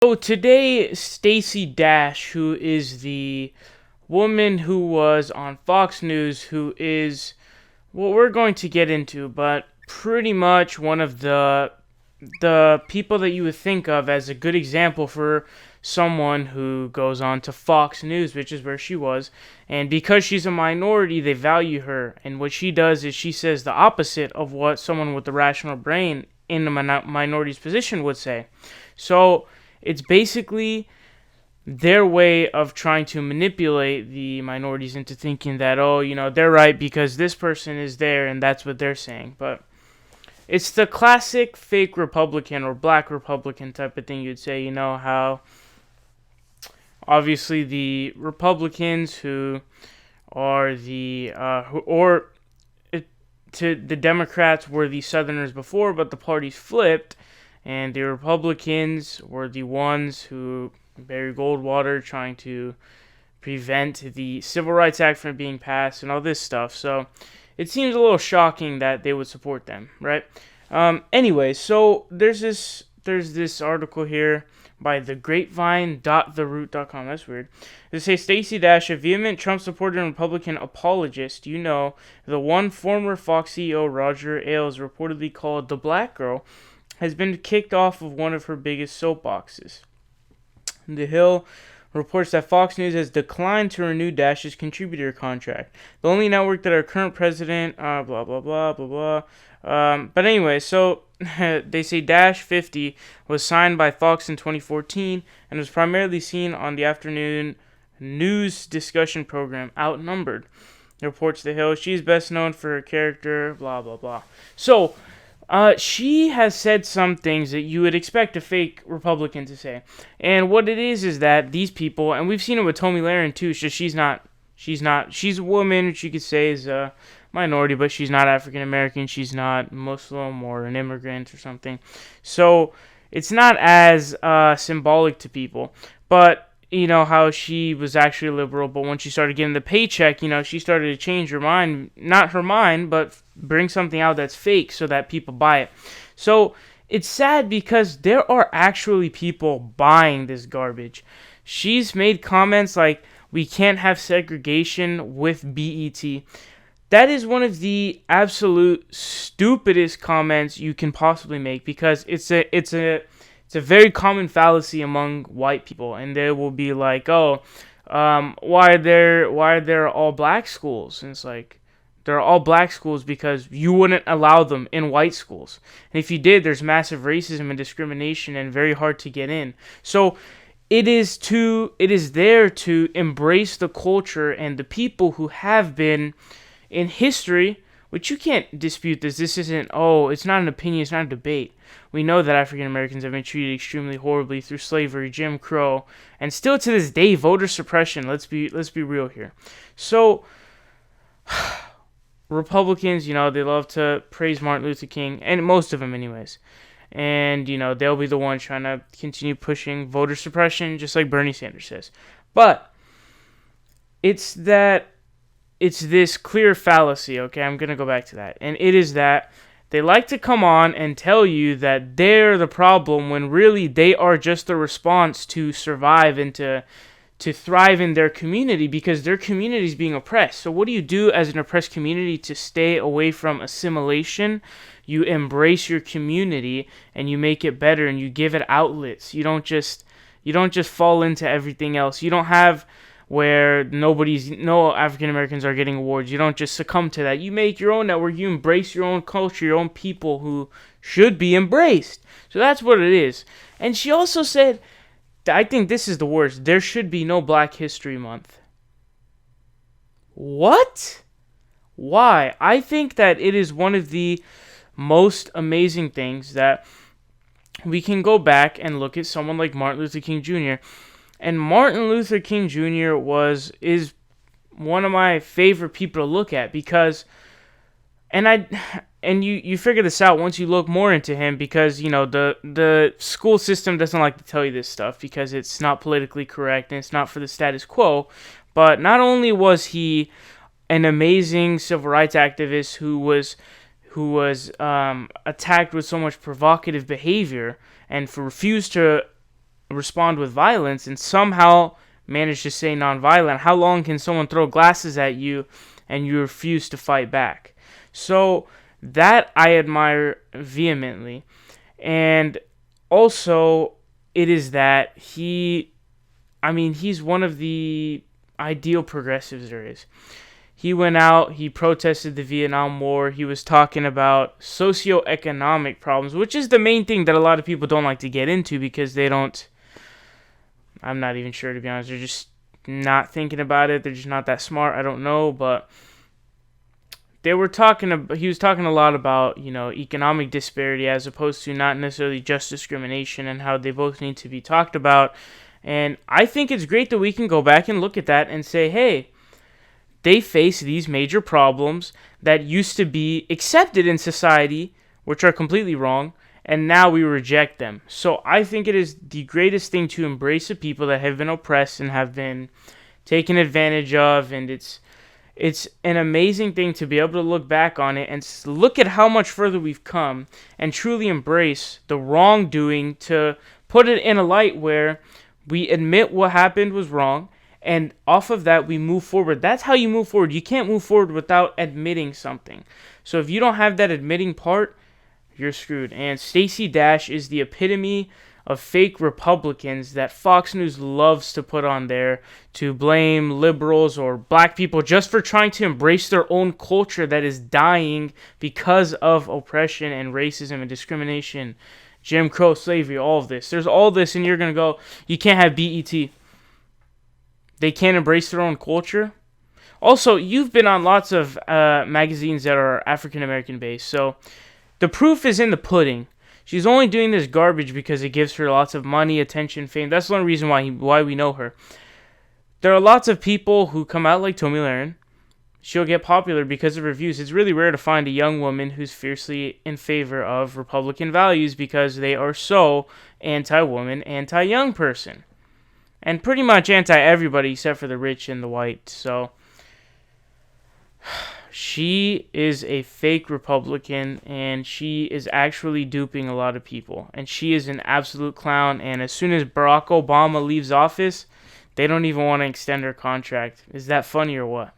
So today, Stacey Dash, who is the woman who was on Fox News, who is what we're going to get into, but pretty much one of the people that you would think of as a good example for someone who goes on to Fox News, which is where she was. And because she's a minority, they value her. And what she does is she says the opposite of what someone with a rational brain in a minority's position would say. So it's basically their way of trying to manipulate the minorities into thinking that, oh, they're right because this person is there and that's what they're saying. But it's the classic fake Republican or black Republican type of thing you'd say, how obviously the Republicans who are to the Democrats were the Southerners before, but the parties flipped, and the Republicans were the ones who Barry Goldwater trying to prevent the Civil Rights Act from being passed and all this stuff. So it seems a little shocking that they would support them, right? Anyway, so there's this article here by thegrapevine.theroot.com. That's weird. They say Stacey Dash, a vehement Trump supporter and Republican apologist, the one former Fox CEO Roger Ailes reportedly called the black girl, has been kicked off of one of her biggest soapboxes. The Hill reports that Fox News has declined to renew Dash's contributor contract. The only network that our current president, blah, blah, blah, blah, blah. But anyway, so they say Dash 50 was signed by Fox in 2014 and was primarily seen on the afternoon news discussion program Outnumbered. Reports The Hill. She's best known for her character, blah, blah, blah. So, she has said some things that you would expect a fake Republican to say. And what it is that these people, and we've seen it with Tomi Lahren too, so she's a woman, which you could say is a minority, but she's not African American, she's not Muslim or an immigrant or something. So it's not as symbolic to people. But how she was actually liberal, but when she started getting the paycheck, she started to change her mind, not her mind, but bring something out that's fake so that people buy it. So it's sad because there are actually people buying this garbage. She's made comments like, we can't have segregation with BET. That is one of the absolute stupidest comments you can possibly make because it's a very common fallacy among white people, and they will be like, why are there all black schools? And it's like, they're all black schools because you wouldn't allow them in white schools. And if you did, there's massive racism and discrimination and very hard to get in. So it is there to embrace the culture and the people who have been in history, which you can't dispute this. This isn't, it's not an opinion, it's not a debate. We know that African Americans have been treated extremely horribly through slavery, Jim Crow, and still to this day, voter suppression. Let's be real here. So Republicans, they love to praise Martin Luther King, and most of them anyways. And, they'll be the ones trying to continue pushing voter suppression, just like Bernie Sanders says. But it's this clear fallacy, okay? I'm going to go back to that. And it is that they like to come on and tell you that they're the problem when really they are just the response to survive and to thrive in their community because their community is being oppressed. So what do you do as an oppressed community to stay away from assimilation? You embrace your community and you make it better and you give it outlets. You don't just fall into everything else. You don't have where no African Americans are getting awards. You don't just succumb to that. You make your own network. You embrace your own culture, your own people who should be embraced. So that's what it is. And she also said, I think this is the worst, there should be no Black History Month. What? Why? I think that it is one of the most amazing things that we can go back and look at someone like Martin Luther King Jr. And Martin Luther King Jr. is one of my favorite people to look at because, and you figure this out once you look more into him because, the school system doesn't like to tell you this stuff because it's not politically correct and it's not for the status quo. But not only was he an amazing civil rights activist who was attacked with so much provocative behavior and refused to respond with violence and somehow manage to stay nonviolent. How long can someone throw glasses at you and you refuse to fight back? So that I admire vehemently. And also, it is that he's one of the ideal progressives there is. He went out, he protested the Vietnam War, he was talking about socioeconomic problems, which is the main thing that a lot of people don't like to get into because I'm not even sure, to be honest, they're just not thinking about it, they're just not that smart, I don't know, but he was talking a lot about, economic disparity as opposed to not necessarily just discrimination, and how they both need to be talked about. And I think it's great that we can go back and look at that and say, hey, they face these major problems that used to be accepted in society, which are completely wrong, and now we reject them. So I think it is the greatest thing to embrace the people that have been oppressed and have been taken advantage of, and it's an amazing thing to be able to look back on it and look at how much further we've come and truly embrace the wrongdoing, to put it in a light where we admit what happened was wrong, and off of that we move forward. That's how you move forward. You can't move forward without admitting something. So if you don't have that admitting part, you're screwed. And Stacey Dash is the epitome of fake Republicans that Fox News loves to put on there to blame liberals or black people just for trying to embrace their own culture that is dying because of oppression and racism and discrimination, Jim Crow, slavery, all of this. There's all this, and you're going to go, you can't have BET. They can't embrace their own culture. Also, you've been on lots of magazines that are African American based, so the proof is in the pudding. She's only doing this garbage because it gives her lots of money, attention, fame. That's the only reason why we know her. There are lots of people who come out like Tomi Lahren. She'll get popular because of reviews. It's really rare to find a young woman who's fiercely in favor of Republican values because they are so anti-woman, anti-young person. And pretty much anti-everybody except for the rich and the white. So she is a fake Republican, and she is actually duping a lot of people. And she is an absolute clown, and as soon as Barack Obama leaves office, they don't even want to extend her contract. Is that funny or what?